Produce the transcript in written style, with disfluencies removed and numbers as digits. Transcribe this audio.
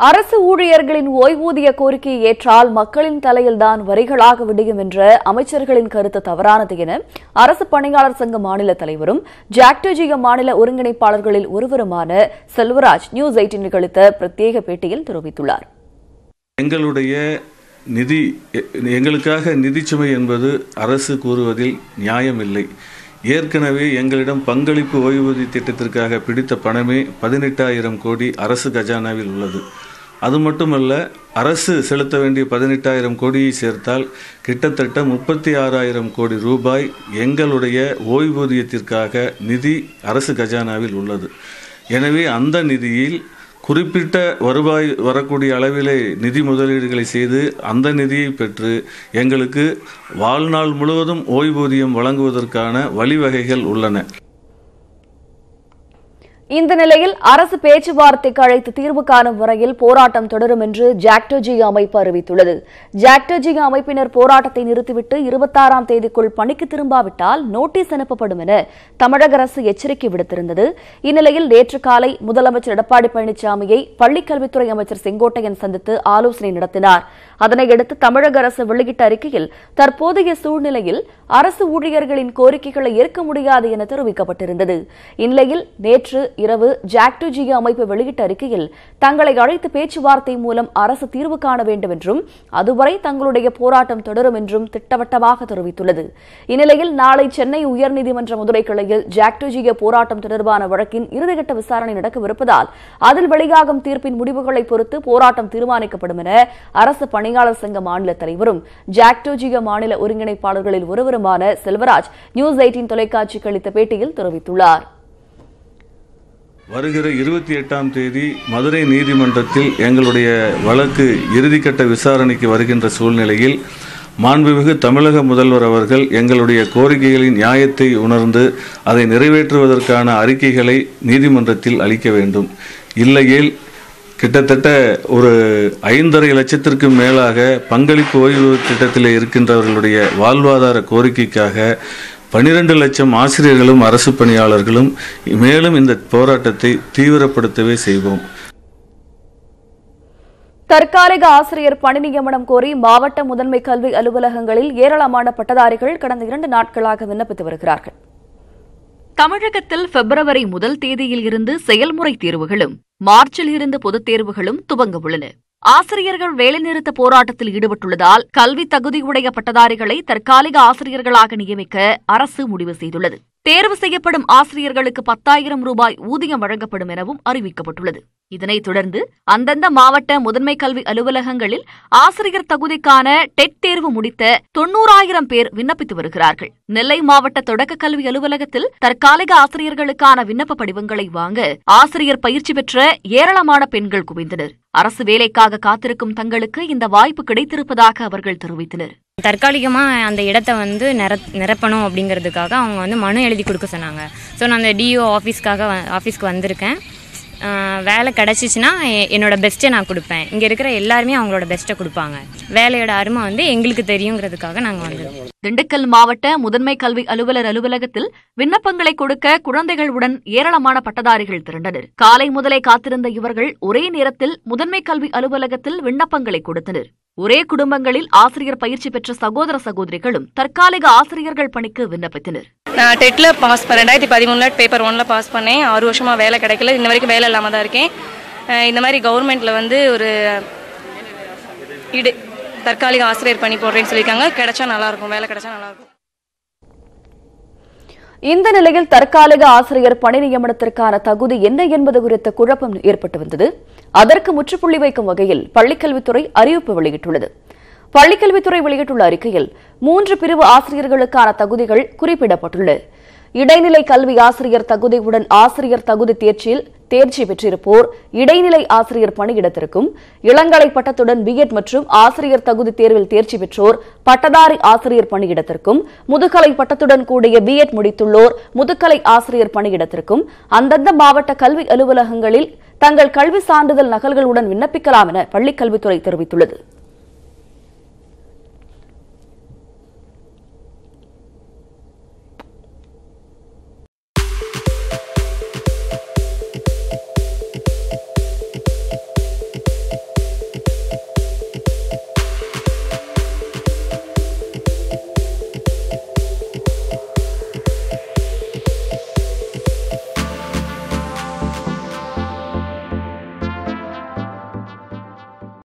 அரசு ஊழியர்களின் ஓய்வூதிய கோரிக்கையை ஏற்றால் மக்களின் தலையில்தான் வரிகளாக விடியும் என்ற அமைச்சர்களின் கருத்து தவறானது என அரசு பணியாளர் சங்க மாநில தலைவரும் ஜாக்டோஜிய மாநில ஒருங்கிணைப்பாளர்களில் ஒருவருமான செல்வராஜ் நியூஸ் 18 அளித்த பிரத்யேக பேட்டியில் தெரிவித்துள்ளார். எங்களுக்காக நிதிச்சுமை என்பது அரசு கூறுவதில் நியாயமில்லை. ஏற்கனவே எங்களிடம் பங்களிப்பு ஓய்வூதிய திட்டத்திற்காக பிடித்த பணமே 18,000 கோடி அரசு கஜானாவில் உள்ளது. அது மட்டுமல்ல, அரசு செலுத்த வேண்டிய 18,000 கோடியை சேர்த்தால் கிட்டத்தட்ட 36,000 கோடி ரூபாய் எங்களுடைய ஓய்வூதியத்திற்காக நிதி அரசு கஜானாவில் உள்ளது. எனவே அந்த நிதியில் குறிப்பிட்ட வருவாய் வரக்கூடிய அளவிலே நிதி முதலீடுகளை செய்து அந்த நிதியை பெற்று எங்களுக்கு வாழ்நாள் முழுவதும் ஓய்வூதியம் வழங்குவதற்கான வழிவகைகள் உள்ளன. இந்த நிலையில் அரசு பேச்சுவார்த்தைக்கு அழைத்து தீர்வு காணும் வரையில் போராட்டம் தொடரும் என்று ஜாக்டோஜிய அமைப்பு அறிவித்துள்ளது. ஜாக்டோஜிய அமைப்பினர் போராட்டத்தை நிறுத்திவிட்டு 26ஆம் தேதிக்குள் பணிக்கு திரும்பாவிட்டால் நோட்டீஸ் அனுப்பப்படும் என தமிழக அரசு எச்சரிக்கை விடுத்திருந்தது. இந்நிலையில் நேற்று காலை முதலமைச்சர் எடப்பாடி பழனிசாமியை பள்ளிக்கல்வித்துறை அமைச்சர் செங்கோட்டையன் சந்தித்து ஆலோசனை நடத்தினார். அதனையடுத்து தமிழக அரசு வெளியிட்ட அறிக்கையில் தற்போதைய சூழ்நிலையில் அரசு ஊழியர்களின் கோரிக்கைகளை ஏற்க முடியாது என தெரிவிக்கப்பட்டிருந்தது. இந்நிலையில் நேற்று இரவு ஜாக்டோஜிய அமைப்பு வெளியிட்ட அறிக்கையில் தங்களை அழைத்து பேச்சுவார்த்தை மூலம் அரசு தீர்வு காண வேண்டும் என்றும் அதுவரை தங்களுடைய போராட்டம் தொடரும் என்றும் திட்டவட்டமாக தெரிவித்துள்ளது. இந்நிலையில் நாளை சென்னை உயர்நீதிமன்ற மதுரை கிளையில் ஜாக்டோஜிய போராட்டம் தொடர்பான வழக்கின் இறுதிக்கட்ட விசாரணை நடக்கவிருப்பதால் அதில் வெளியாகும் தீர்ப்பின் முடிவுகளை பொறுத்து போராட்டம் தீர்மானிக்கப்படும் என அரசு பணியாளர் சங்க மாநில தலைவரும் ஜாக்டோஜிய மாநில ஒருங்கிணைப்பாளர்களில் ஒருவருமான செல்வராஜ் நியூஸ் 18 தொலைக்காட்சிக்கு அளித்த பேட்டியில் தெரிவித்துள்ளார். வருகிற 28ஆம் தேதி மதுரை நீதிமன்றத்தில் எங்களுடைய வழக்கு இறுதிக்கட்ட விசாரணைக்கு வருகின்ற சூழ்நிலையில் மாண்புமிகு தமிழக முதல்வர் அவர்கள் எங்களுடைய கோரிக்கைகளின் நியாயத்தை உணர்ந்து அதை நிறைவேற்றுவதற்கான அறிக்கைகளை நீதிமன்றத்தில் அளிக்க வேண்டும். இல்லையேல் கிட்டத்தட்ட ஒரு 5.5 லட்சத்திற்கும் மேலாக பங்களிப்பு ஓய்வு திட்டத்தில் இருக்கின்றவர்களுடைய வாழ்வாதார கோரிக்கைக்காக 12 லட்சம் ஆசிரியர்களும் அரசு பணியாளர்களும் மேலும் இந்த போராட்டத்தை தீவிரப்படுத்தவே செய்வோம். தற்காலிக ஆசிரியர் பணி நியமனம் கோரி மாவட்ட முதன்மை கல்வி அலுவலகங்களில் ஏராளமான பட்டதாரிகள் கடந்த 2 நாட்களாக விண்ணப்பித்து வருகிறார்கள். தமிழகத்தில் பிப்ரவரி 1 தேதியில் இருந்து செயல்முறை தேர்வுகளும் மார்ச்சில் இருந்து பொதுத் தேர்வுகளும் துவங்க உள்ளன. ஆசிரியர்கள் வேலைநிறுத்த போராட்டத்தில் ஈடுபட்டுள்ளதால் கல்வி தகுதியுடைய பட்டதாரிகளை தற்காலிக ஆசிரியர்களாக நியமிக்க அரசு முடிவு செய்துள்ளது. தேர்வு செய்யப்படும் ஆசிரியர்களுக்கு 10,000 ரூபாய் ஊதியம் வழங்கப்படும் எனவும் அறிவிக்கப்பட்டுள்ளது. இதனைத் தொடர்ந்து அந்தந்த மாவட்ட முதன்மை கல்வி அலுவலகங்களில் ஆசிரியர் தகுதிக்கான டெட் தேர்வு முடித்த 90,000 பேர் விண்ணப்பித்து வருகிறார்கள். நெல்லை மாவட்ட தொடக்க கல்வி அலுவலகத்தில் தற்காலிக ஆசிரியர்களுக்கான விண்ணப்ப படிவங்களை வாங்க ஆசிரியர் பயிற்சி பெற்ற ஏராளமான பெண்கள் குவிந்தனர். அரசு வேலைக்காக காத்திருக்கும் தங்களுக்கு இந்த வாய்ப்பு கிடைத்திருப்பதாக அவர்கள் தெரிவித்தனர். தற்காலிகமாக அந்த இடத்த நிரப்பணும் அப்படிங்கிறதுக்காக அவங்க மனு எழுதி கொடுக்க சொன்னாங்க. ஸோ நான் அந்த டிஓ ஆஃபீஸ்க்கு வந்திருக்கேன். வேலை கிடச்சிச்சின்னா என்னோட பெஸ்ட்டை நான் கொடுப்பேன். இங்கே இருக்கிற எல்லாருமே அவங்களோட பெஸ்ட்டை கொடுப்பாங்க. வேலையோட அருமை எங்களுக்கு தெரியுங்கிறதுக்காக நாங்கள் வந்திருக்கோம். திண்டுக்கல் மாவட்ட முதன்மை கல்வி அலுவலர் அலுவலகத்தில் விண்ணப்பங்களை கொடுக்க குழந்தைகளுடன் ஏராளமான பட்டதாரிகள் திரண்டனர். காலை முதலே காத்திருந்த இவர்கள் ஒரே நேரத்தில் முதன்மை கல்வி அலுவலகத்தில் விண்ணப்பங்களை கொடுத்தனர். ஒரே குடும்பங்களில் ஆசிரியர் பயிற்சி பெற்ற சகோதர சகோதரிகளும் தற்காலிக ஆசிரியர்கள் பணிக்கு விண்ணப்பித்தனர். நான் டெட்ல பாஸ் 2013 பேப்பர் 1ல பாஸ் பண்ணேன். 6 வருஷமா வேலை கிடைக்கல. இன்ன வரைக்கும் வேலை இல்லாம தான் இருக்கேன். இந்த மாதிரி கவர்மெண்ட்ல ஒரு தற்காலிக ஆசிரியர் பணி போடுறேன்னு சொல்லியிருக்காங்க. கிடைச்சா நல்லா இருக்கும், வேலை கிடைச்சா நல்லா இருக்கும். இந்த நிலையில் தற்காலிக ஆசிரியர் பணி நியமனத்திற்கான தகுதி என்ன என்பது குறித்த குழப்பம் ஏற்பட்டு வந்தது. அதற்கு முற்றுப்புள்ளி வைக்கும் வகையில் பள்ளிக்கல்வித்துறை அறிவிப்பு வெளியிட்டுள்ளது. பள்ளிக்கல்வித்துறை வெளியிட்டுள்ள அறிக்கையில் 3 பிரிவு ஆசிரியர்களுக்கான தகுதிகள் குறிப்பிடப்பட்டுள்ளன. இடைநிலை கல்வி ஆசிரியர் தகுதியுடன் ஆசிரியர் தகுதி தேர்ச்சியில் தேர்ச்சி பெற்றிருப்போர் இடைநிலை ஆசிரியர் பணியிடத்திற்கும், இளங்கலை பட்டத்துடன் பிஎட் மற்றும் ஆசிரியர் தகுதி தேர்வில் தேர்ச்சி பெற்றோர் பட்டதாரி ஆசிரியர் பணியிடத்திற்கும், முதுகலை பட்டத்துடன் கூடிய பிஎட் முடித்துள்ளோர் முதுகலை ஆசிரியர் பணியிடத்திற்கும் அந்தந்த மாவட்ட கல்வி அலுவலகங்களில் தங்கள் கல்வி சான்றிதழ் நகல்களுடன் விண்ணப்பிக்கலாம் என பள்ளிக்கல்வித்துறை தெரிவித்துள்ளது.